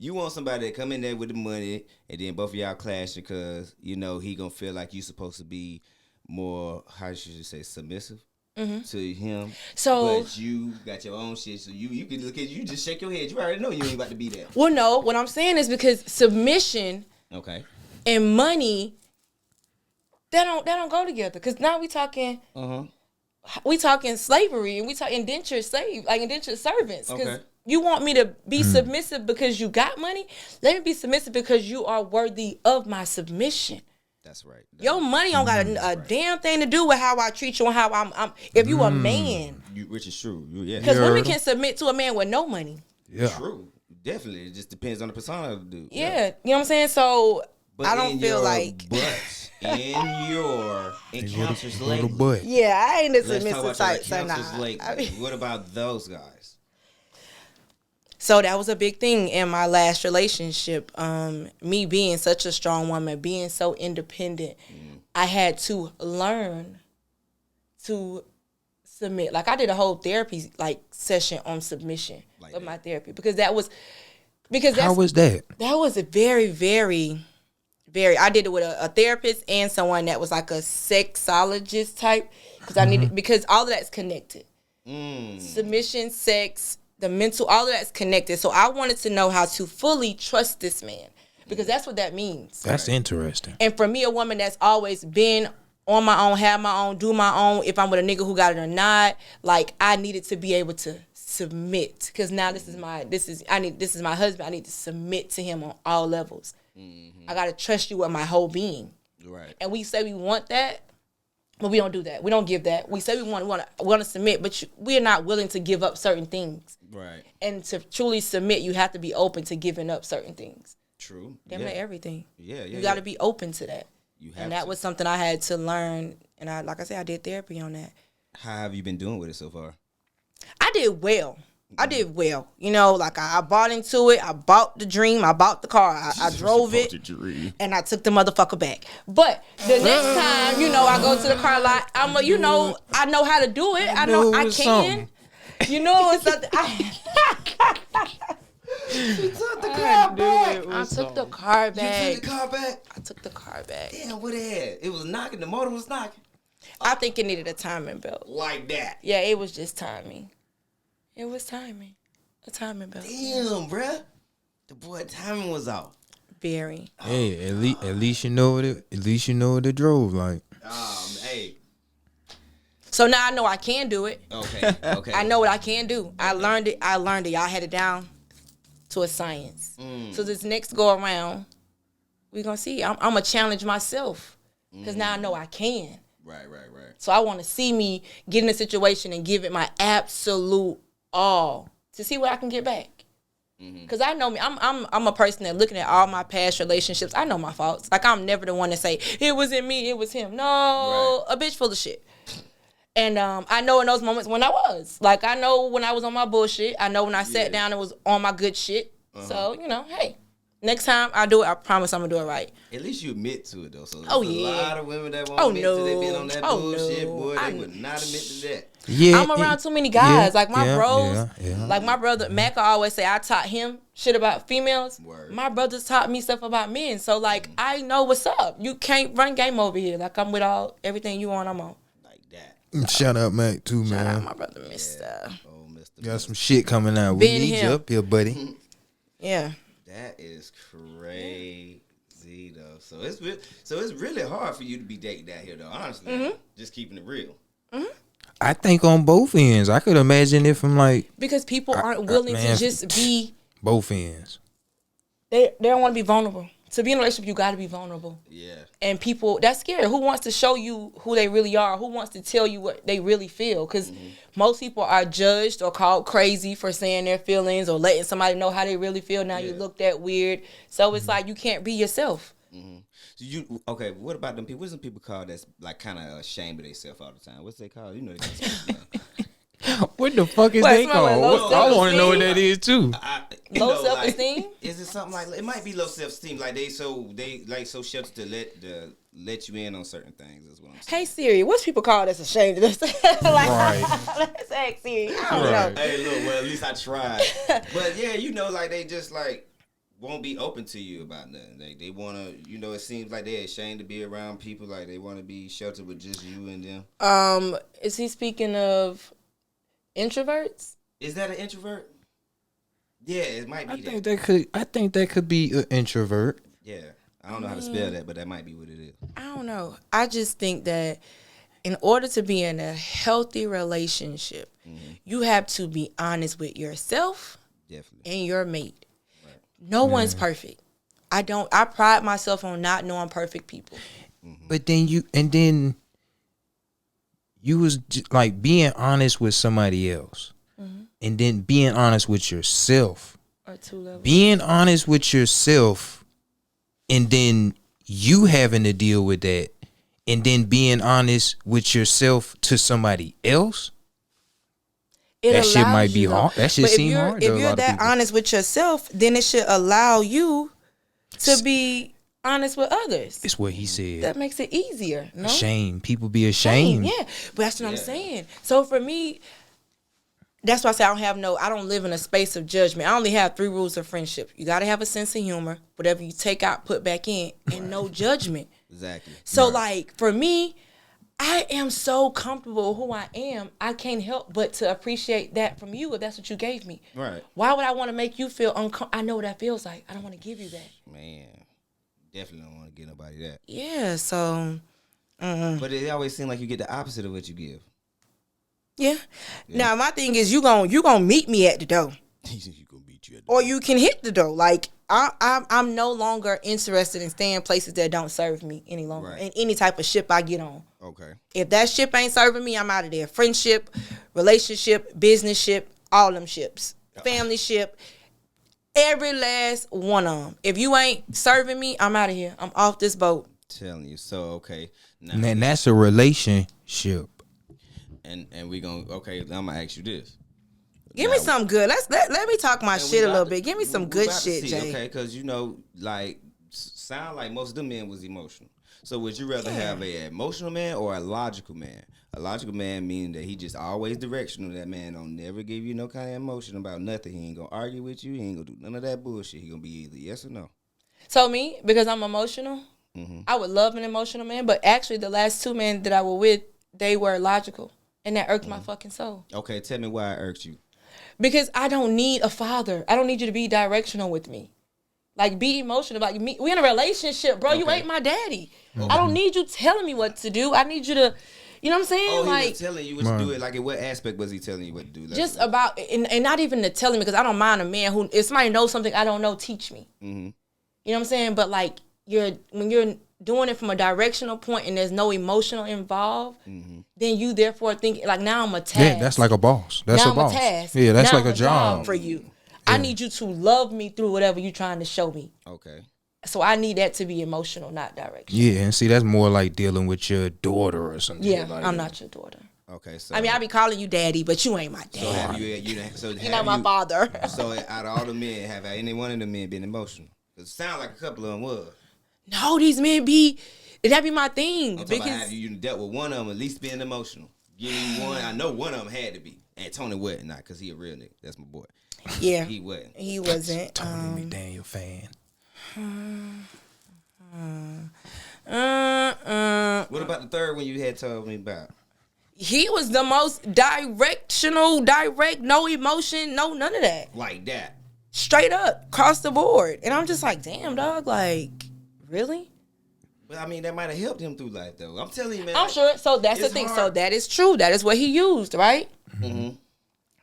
You want somebody that come in there with the money, and then both of y'all clashing because, he going to feel like you supposed to be more, how should you say, submissive to him. So, but you got your own shit, so you can look at you just shake your head. You already know you ain't about to be that. Well, no, what I'm saying is because submission and money, that don't go together. Because now we talking slavery, and we talking indentured servants. Because you want me to be submissive because you got money? Let me be submissive because you are worthy of my submission. That's right. Your money don't got a damn thing to do with how I treat you and how I'm if you a man. Which is true. Yeah. Because women can submit to a man with no money. Yeah. True. Definitely. It just depends on the persona of the dude. Yeah. You know what I'm saying? So but I don't feel like in your encounters lately. Yeah, I ain't a Let's talk submissive about type. your encounters lately. What about those guys? So that was a big thing in my last relationship. Me being such a strong woman, being so independent, I had to learn to submit. Like I did a whole therapy session on submission of my therapy how was that? That was a very, very, very. I did it with a therapist and someone that was like a sexologist type because all of that's connected. Submission, sex, the mental, all of that's connected. So I wanted to know how to fully trust this man because that's what that means. That's interesting. And for me, a woman that's always been on my own, have my own, do my own, if I'm with a nigga who got it or not, like I needed to be able to submit because now this is my husband. I need to submit to him on all levels. I got to trust you with my whole being. Right. And we say we want that, but we don't do that. We don't give that. We say we want to submit, but we are not willing to give up certain things. Right. And to truly submit, you have to be open to giving up certain things. True. Damn near everything. Yeah. You got to be open to that. And that was something I had to learn. And I did therapy on that. How have you been doing with it so far? I did well. You know, like I bought into it. I bought the dream. I bought the car. I drove it. And I took the motherfucker back. But the next time, you know, I go to the car lot, I know how to do it. I know I can. Something. You know, it's something. You took the car back. I took the car back. You took the car back? I took the car back. Damn, what it had? It was knocking. The motor was knocking. I think it needed a timing belt. Like that? Yeah, it was just timing. It was timing. A timing belt. Damn, bruh. The boy timing was off. Very. Hey, at least you know what it drove like. Hey. So now I know I can do it. Okay. I know what I can do. Okay. I learned it. Y'all had it down to a science. So this next go around, we're going to see. I'm going to challenge myself because now I know I can. Right. So I want to see me get in a situation and give it my absolute all to see what I can get back. Because I know me. I'm a person that looking at all my past relationships, I know my faults. Like I'm never the one to say, it wasn't me, it was him. No, a bitch full of shit. And I know in those moments when I was. Like, I know when I was on my bullshit. I know when I sat down and was on my good shit. So, you know, hey, next time I do it, I promise I'm going to do it right. At least you admit to it, though. So there's a lot of women that won't admit to they been on that bullshit, boy. They would not admit to that. Yeah, I'm around too many guys. Like, my bros, yeah. like my brother, Mac, I always say I taught him shit about females. Word. My brothers taught me stuff about men. So, like, I know what's up. You can't run game over here. Like, I'm with everything you on, I'm on. Shout out Mac too, man. Shout out my brother, Mr. Oh, Mr. Got some shit coming out. We need you up here, buddy. Yeah. That is crazy though. So it's really hard for you to be dating down here though. Honestly, just keeping it real. I think on both ends. I could imagine if I'm like because people aren't willing to just be both ends. They don't want to be vulnerable. To be in a relationship, you got to be vulnerable. Yeah. And people, that's scary. Who wants to show you who they really are? Who wants to tell you what they really feel? Because most people are judged or called crazy for saying their feelings or letting somebody know how they really feel. Now you look that weird. So it's like you can't be yourself. So what about them people? What some people call that's like kind of ashamed of themselves all the time? What's they called? You know, they got something. What the fuck is they called? I want to know what that is too. Low self-esteem? Is it something like it might be low self-esteem? Like they so sheltered to let you in on certain things. Is what I'm saying. Hey Siri, what's people call that's ashamed of themselves? Let's ask Siri. I don't know. Hey, look, well at least I tried. But yeah, you know, like they just like won't be open to you about nothing. They want to, you know, it seems like they're ashamed to be around people. Like they want to be sheltered with just you and them. Is he speaking of introverts? Is that an introvert? Yeah, it might be. I think that could be an introvert. Yeah, I don't know how to spell that, but that might be what it is. I don't know. I just think that in order to be in a healthy relationship, you have to be honest with yourself and your mate. Right. No one's perfect. I pride myself on not knowing perfect people. But then you was like being honest with somebody else, and then being honest with yourself. Or 2 levels. Being honest with yourself, and then you having to deal with that, and then being honest with yourself to somebody else. That shit might be hard. That shit seem hard. If you're that honest with yourself, then it should allow you to be honest with others. It's what he said. That makes it easier. No? Shame. People be ashamed. Yeah, but that's what I'm saying. So for me, that's why I say I don't live in a space of judgment. I only have 3 rules of friendship. You got to have a sense of humor. Whatever you take out, put back in, and no judgment. Exactly. So like for me, I am so comfortable with who I am. I can't help but to appreciate that from you if that's what you gave me. Right. Why would I want to make you feel uncomfortable? I know what that feels like. I don't want to give you that. Man, definitely don't want to give nobody that. Yeah, so. But it always seems like you get the opposite of what you give. Yeah. Now, my thing is you gonna meet me at the door. You gonna beat you at the door. Or you can hit the door. Like, I'm no longer interested in staying places that don't serve me any longer. Right. In any type of ship I get on. Okay. If that ship ain't serving me, I'm out of there. Friendship, relationship, business ship, all them ships. Family ship, every last one of them. If you ain't serving me, I'm out of here. I'm off this boat. Telling you. So, okay. Now, and that's a relationship. And we gonna, okay, I'm gonna ask you this. Give me something good. Let me talk my shit a little bit. Give me some good shit, Jay. Okay, because like sound like most of them men was emotional. So would you rather have an emotional man or a logical man? A logical man meaning that he just always directional. That man don't never give you no kind of emotion about nothing. He ain't gonna argue with you. He ain't gonna do none of that bullshit. He gonna be either yes or no. So me, because I'm emotional, I would love an emotional man. But actually, the last 2 men that I were with, they were logical, and that irked my fucking soul. Okay, tell me why it irks you. Because I don't need a father. I don't need you to be directional with me. Like, be emotional about you. We in a relationship, bro. Okay. You ain't my daddy. I don't need you telling me what to do. I need you to, you know what I'm saying? Oh, like, he was telling you what to do. It. Like, in what aspect was he telling you what to do? Like, just about, and not even to telling me, because I don't mind a man who, if somebody knows something I don't know, teach me. You know what I'm saying? But like, when you're doing it from a directional point and there's no emotional involved, then you therefore think like, now I'm a task. Yeah, that's like a boss. That's now a boss. I'm a task. Yeah, that's now like I'm a job for you. Yeah. I need you to love me through whatever you're trying to show me. Okay. So I need that to be emotional, not directional. Yeah, and see, that's more like dealing with your daughter or something. Yeah, like I'm not your daughter. Okay, so I mean, I be calling you daddy, but you ain't my daddy. So you're not my father. So out of all the men, have any one of the men been emotional? Because it sounds like a couple of them was. No, these men that be my thing. I'm talking about have you dealt with one of them at least being emotional? Give me one. I know one of them had to be. And Tony wasn't, not because he a real nigga. That's my boy. Yeah. He wasn't. He wasn't. Tony McDaniel fan. What about the third one you had told me about? He was the most direct, no emotion, no none of that. Like that. Straight up, across the board. And I'm just like, damn, dog, like, really? But I mean, that might have helped him through life, though. I'm telling you, man. I'm sure. So that's the thing. Hard. So that is true. That is what he used, right?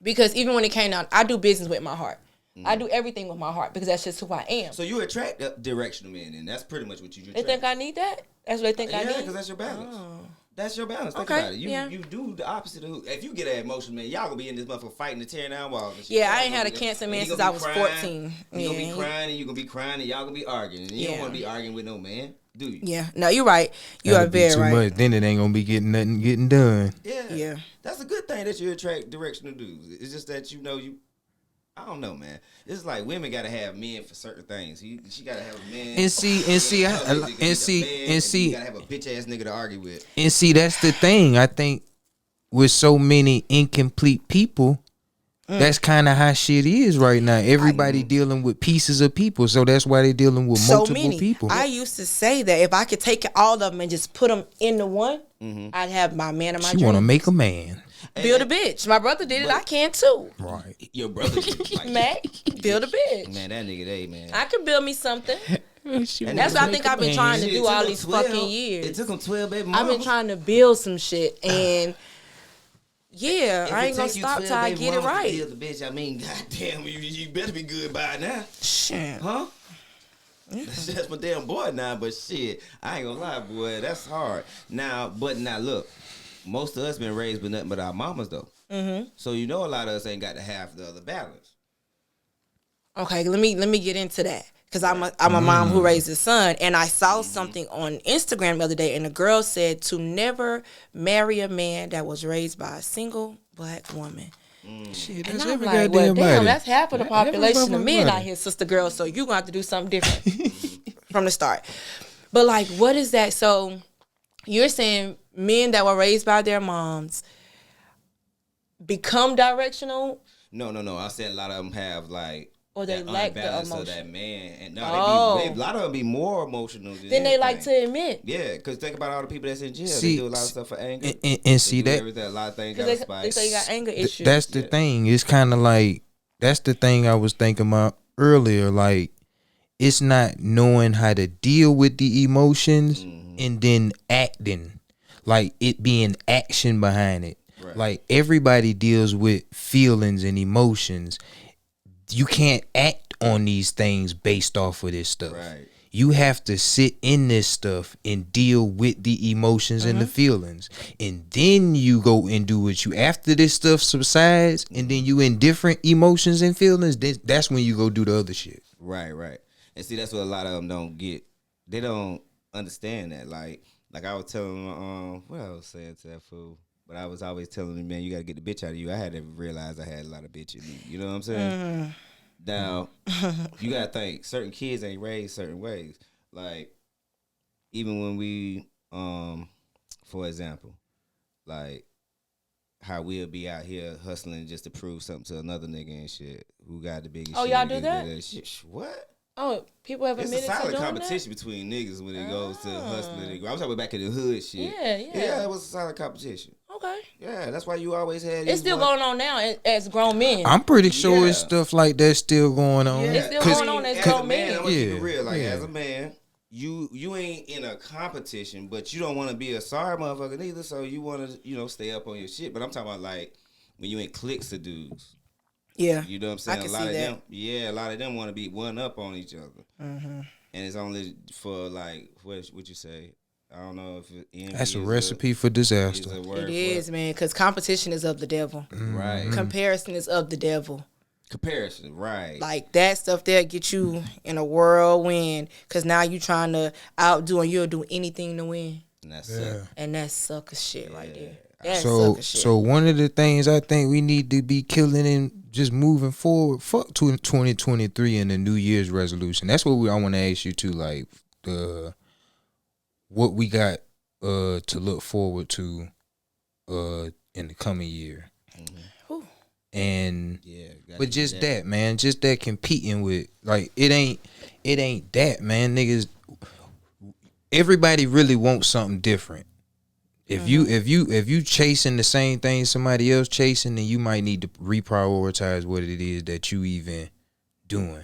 Because even when it came down, I do business with my heart. I do everything with my heart because that's just who I am. So you attract directional men, and that's pretty much what you attract. They think I need that? That's what they think I need? Yeah, because that's your balance. Oh. That's your balance. Think about it. You do the opposite of who. If you get an emotional man, y'all gonna be in this motherfucker fighting and tearing down walls. And shit. Yeah, I ain't had a cancer man since I was 14. You gonna be crying, and you gonna be crying, and y'all gonna be arguing. And you don't want to be arguing with no man, do you? Yeah. No, you're right. You are very right. Much. Then it ain't gonna be getting done. Yeah. That's a good thing that you attract directional dudes. It's just that I don't know, man. It's like women gotta have men for certain things. She gotta have a man. And see, you gotta have a bitch ass nigga to argue with. And see, that's the thing. I think with so many incomplete people, that's kind of how shit is right now. Everybody dealing with pieces of people, so that's why they dealing with multiple people. I used to say that if I could take all of them and just put them into one, I'd have my man of my dreams. You want to make a man. Build a bitch. My brother did it. I can too. Right. Your brother like Mac, build a bitch. Man, that nigga, man. I can build me something. And that's what I think I've been trying to do all these fucking years. It took him 12 baby mamas. I've been trying to build some shit, and I ain't gonna stop till I get it right. Build the bitch. I mean, goddamn, you better be good by now. Shit. Huh? That's just my damn boy now. But shit, I ain't gonna lie, boy, that's hard. Now look, most of us been raised with nothing but our mamas though. Mm-hmm. So a lot of us ain't got to have the other balance. Okay, let me get into that. Because I'm a mom who raised a son, and I saw something on Instagram the other day, and the girl said to never marry a man that was raised by a single black woman. Shit, and that's I'm every like, goddamn body. that's half of the population of men out here, sister girl. So you gonna have to do something different from the start. But like, what is that? So you're saying men that were raised by their moms become directional? No. I said a lot of them have like. Or they lack the emotion. Of that man, and a lot of them be more emotional than they like to admit. Yeah, because think about all the people that's in jail. They do a lot of stuff for anger, and see that a lot of things got spiked. They say you got anger issues. That's the thing. It's kind of like that's the thing I was thinking about earlier. Like it's not knowing how to deal with the emotions and then acting, like it being action behind it. Right. Like everybody deals with feelings and emotions. You can't act on these things based off of this stuff. Right. You have to sit in this stuff and deal with the emotions and the feelings. And then you go and do what you, after this stuff subsides, and then you in different emotions and feelings, that's when you go do the other shit. Right. And see, that's what a lot of them don't get. They don't understand that. Like I was telling them, what I was saying to that fool. But I was always telling him, man, you got to get the bitch out of you. I had to realize I had a lot of bitch in me. You know what I'm saying? Now, you got to think, certain kids ain't raised certain ways. Like, even when we, for example, like, how we'll be out here hustling just to prove something to another nigga and shit. Who got the biggest shit. Oh, y'all do that? Shit. What? Oh, people have admitted to doing that? It's a silent competition between niggas when it goes to hustling. I was talking back in the hood shit. Yeah, it was a silent competition. Okay. Yeah, that's why you always had. It's still going on now as grown men. I'm pretty sure it's stuff like that still going on. Yeah. It's still going on as grown men. I'm gonna keep it real. Like as a man, you ain't in a competition, but you don't want to be a sorry motherfucker neither. So you want to stay up on your shit. But I'm talking about like when you in cliques of dudes. Yeah, you know what I'm saying. A lot of them want to be one up on each other, and it's only for like what you say. I don't know if that's a recipe for disaster. It is, man, because competition is of the devil. Right. Comparison is of the devil. Comparison, right. Like that stuff there get you in a whirlwind because now you trying to outdo and you'll do anything to win. And that's sucker shit right there. That's sucker shit. So one of the things I think we need to be killing and just moving forward, fuck 2023 and the New Year's resolution. That's what I want to ask you to, like, what we got to look forward to in the coming year. And but just that, man, just that competing with, like, it ain't that, man. Niggas, everybody really wants something different. If you chasing the same thing somebody else chasing, then you might need to reprioritize what it is that you even doing.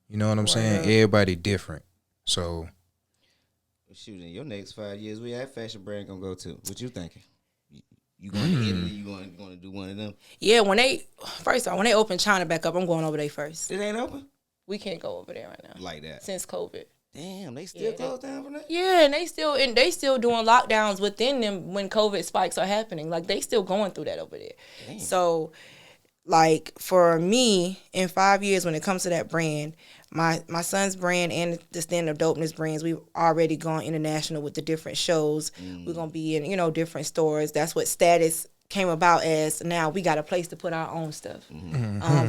You know what I'm saying? Everybody different. So shoot, in your next 5 years, where that fashion brand gonna go to? What you thinking? You going to Italy? You going to do one of them? Yeah, when they open China back up, I'm going over there first. It ain't open? We can't go over there right now. Like that? Since COVID. Damn, they still closed down for that? Yeah, and they still doing lockdowns within them when COVID spikes are happening. Like, they still going through that over there. Damn. So, like, for me, in 5 years, when it comes to that brand, my son's brand and the Stand Up Dopeness brands, we've already gone international with the different shows. We're going to be in, different stores. That's what Status came about as. Now we got a place to put our own stuff.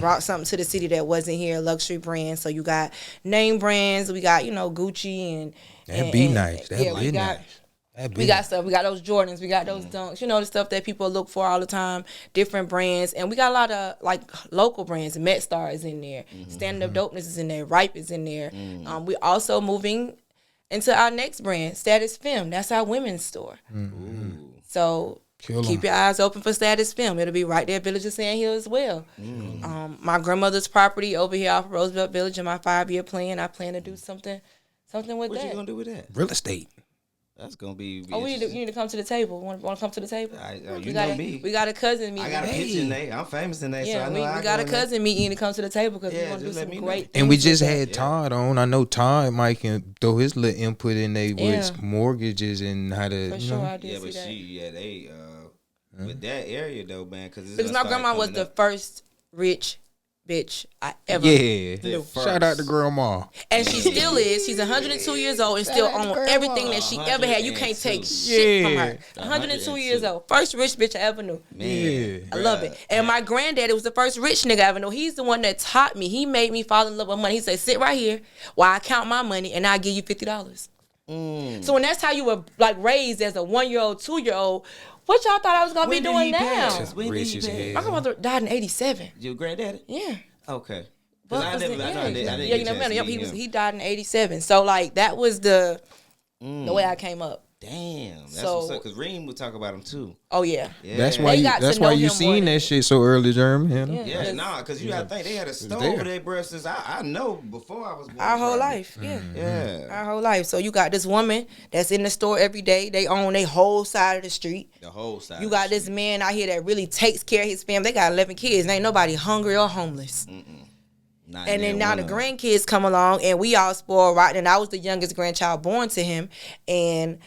Brought something to the city that wasn't here, luxury brands. So you got name brands. We got, Gucci and... That'd be nice. That'd be nice. We got stuff. We got those Jordans. We got those Dunks. The stuff that people look for all the time. Different brands. And we got a lot of, like, local brands. MetStar is in there. Stand Up Dopeness is in there. Ripe is in there. We also moving into our next brand, Status Femme. That's our women's store. So keep your eyes open for Status Femme. It'll be right there, Village of Sand Hill as well. My grandmother's property over here off of Roosevelt Village in my 5-year plan. I plan to do something with that. What you gonna do with that? Real estate. That's gonna be. Oh, you need to come to the table. Want to come to the table? You know me. We got a cousin meeting. I got a picture in there. I'm famous in there. Yeah, so I know we got a cousin meeting to come to the table because we want to do some great things. And we just had Todd on. I know Todd might can throw his little input in there with mortgages and how to. For sure, I did see that. They with that area though, man, because my grandma was the first rich bitch I ever knew. Shout out to grandma. And she still is. She's 102 years old and still own everything that she ever had. You can't take shit from her. 102 years old. First rich bitch I ever knew. Man. I love it. And my granddaddy was the first rich nigga I ever knew. He's the one that taught me. He made me fall in love with money. He said, sit right here while I count my money and I'll give you $50. So when that's how you were like raised as a 1-year-old, 2-year-old, what y'all thought I was gonna be doing now? My grandmother died in 87. Your granddaddy? Yeah. Okay. He died in 87. So like that was the way I came up. Damn, that's what's up. Because Reem would talk about him too. Oh yeah. That's why you seen that shit so early, Jeremy. Yeah, because you gotta think they had a store over there, bro. Since I know before I was born. Our whole life, our whole life. So you got this woman that's in the store every day. They own their whole side of the street. The whole side. You got this man out here that really takes care of his family. They got 11 kids. And ain't nobody hungry or homeless. And then now the grandkids come along and we all spoiled rotten. And I was the youngest grandchild born to him. And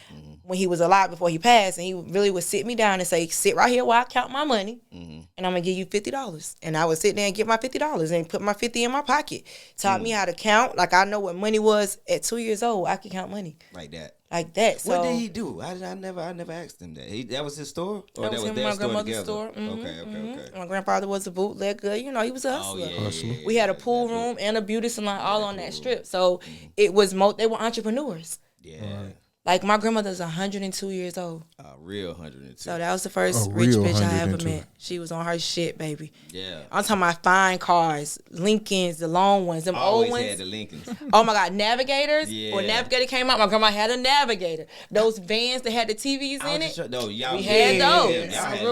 when he was alive before he passed, and he really would sit me down and say, sit right here while I count my money, and I'm going to give you $50. And I would sit there and get my $50 and put my 50 in my pocket. Taught me how to count. Like I know what money was at 2 years old. I could count money. Like that. Like that. So, what did he do? I never asked him that. That was his store? Or that was him and my grandmother's store. Okay. My grandfather was a bootlegger. You know, he was a hustler. Yeah. We had a pool room and a beauty salon all on that strip. So it was they were entrepreneurs. Yeah. Like my grandmother's 102 years old. Real 102. So that was the first rich bitch I ever met. She was on her shit, baby. Yeah. I'm talking about fine cars, Lincolns, the long ones, them old ones. Had the Lincolns. Oh my God, Navigators. Yeah. When Navigator came out, my grandma had a Navigator. Those vans that had the TVs in it. We had those. Y'all had at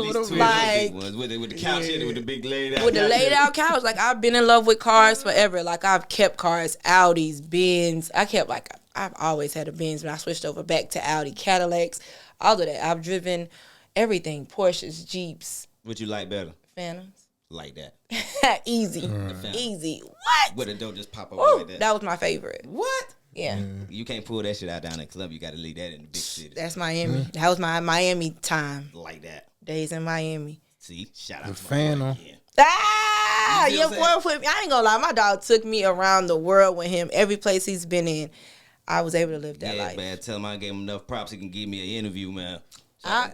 least two big ones with the couch in it with the big laid out. With the laid out couch. Like I've been in love with cars forever. Like I've kept cars, Audis, Benz. I've always had a Benz when I switched over back to Audi, Cadillacs, all of that. I've driven everything, Porsches, Jeeps. What you like better? Phantoms. Like that. Easy. Easy. What? Where the door just pop up like that. That was my favorite. What? Yeah. You can't pull that shit out down in club. You got to leave that in the big city. That's Miami. That was my Miami time. Like that. Days in Miami. See? Shout out the to Phantom. Your boy put me. I ain't gonna lie. My dog took me around the world with him. Every place he's been in, I was able to live that life. Man. Tell him I gave him enough props. He can give me an interview, man.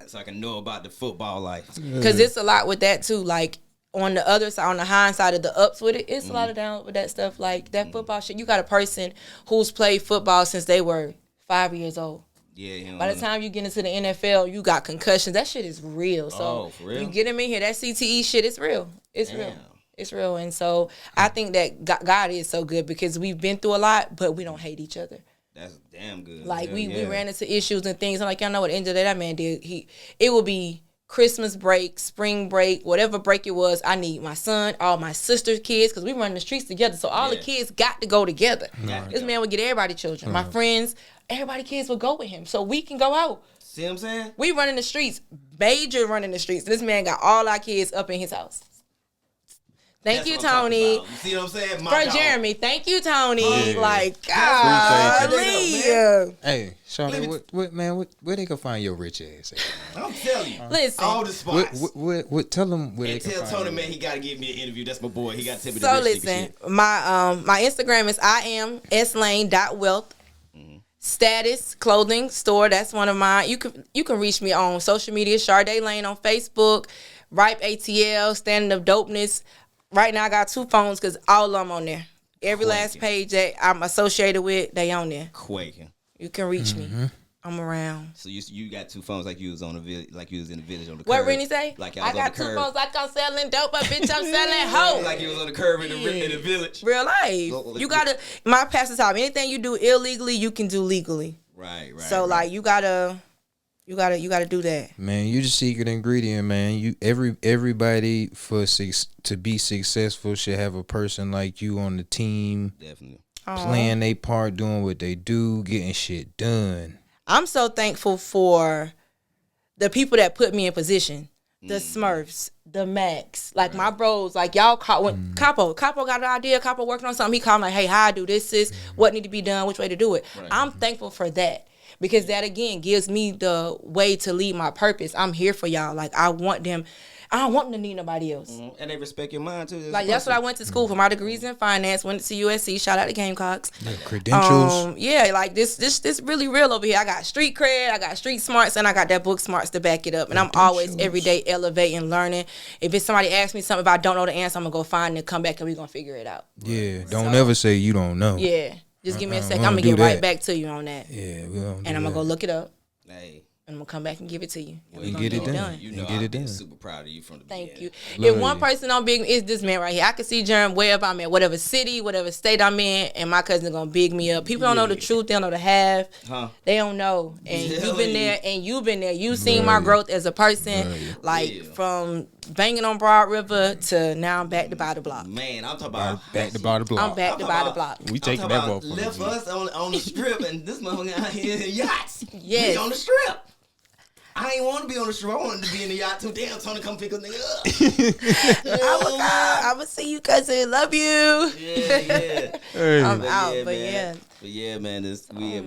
So I can know about the football life. Because it's a lot with that, too. Like, on the other side, on the hindsight of the ups with it, it's a lot of down with that stuff. Like, that football shit. You got a person who's played football since they were 5 years old. Yeah, by the time you get into the NFL, you got concussions. That shit is real. So for real? You get him in here, that CTE shit, it's real. It's real. It's real. And so I think that God is so good because we've been through a lot, but we don't hate each other. That's damn good. Like we ran into issues and things. I'm like, y'all know what the end of the day that man did. It will be Christmas break, spring break, whatever break it was. I need my son, all my sister's kids, because we run the streets together. So all the kids got to go together. This man would get everybody children. My friends, everybody kids would go with him. So we can go out. See what I'm saying? We running the streets. Major running the streets. This man got all our kids up in his house. Thank you, Tony. You see what I'm saying? For Jeremy. Thank you, Tony. Like, golly. Hey, Shardee, where they can find your rich ass at? I'm telling you. Listen. All the spots. Tell them where they can tell find Tony, you. man, he got to give me an interview. That's my boy. He got to tell me the So rich listen, shit. my Instagram is iameslane.wealth. Status clothing store. That's one of mine. You can reach me on social media. Shardee Lane on Facebook. Ripe ATL. Standing of Dopeness. Right now I got 2 phones because all of them on there. Every last page that I'm associated with, they on there. Quaking. You can reach me. I'm around. So you got 2 phones like you was on the like you was in the village on the curb. What Rennie say? Like I got 2 phones like I'm selling dope, but bitch I'm selling hoe. Like you was on the curb in the village. Real life. You gotta. My pastor taught me anything you do illegally, you can do legally. Right. So like you gotta do that. Man, you the secret ingredient, man. Everybody to be successful should have a person like you on the team. Definitely. Playing their part, doing what they do, getting shit done. I'm so thankful for the people that put me in position. The Smurfs, the Max, like my bros, like y'all caught when Capo got an idea, Capo working on something, he called me like, hey, how I do this, what need to be done, which way to do it. Right. I'm thankful for that because that again gives me the way to lead my purpose. I'm here for y'all. Like I don't want them to need nobody else. Mm-hmm. And they respect your mind too. Like that's what I went to school for. My degrees in finance. Went to USC. Shout out to Gamecocks. Yeah, credentials. Like this really real over here. I got street cred. I got street smarts, and I got that book smarts to back it up. And I'm always every day elevating, learning. If it's somebody asks me something, if I don't know the answer, I'm gonna go find it and come back and we gonna figure it out. Yeah. Don't ever say you don't know. Yeah. Just give me a second. I'm gonna get right back to you on that. Yeah. And I'm gonna go look it up. Hey. And I'm gonna come back and give it to you. And get it done. You know, I'm super proud of you from the beginning. Thank you. If one person don't big me, it's this man right here. I can see Jerem wherever I'm at, whatever city, whatever state I'm in, and my cousin gonna big me up. People don't know the truth. They don't know the half. They don't know. And you've been there, and you've been there. You've seen my growth as a person, from banging on Broad River to now I'm back to by the block. Man, I'm talking about back to by the block. I'm back to by the block. We taking that ball. Left us on the strip, and this motherfucker out here in yachts. Yes. We on the strip. I ain't want to be on the strip. I wanted to be in the yacht too. Damn, Tony, come pick a nigga up. I will see you, cousin. Love you. Yeah. I'm out, but yeah. But yeah, man,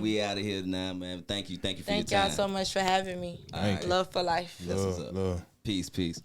we out of here now, man. Thank you for your time. Thank y'all so much for having me. All right. Love for life. That's what's up. Love. Peace.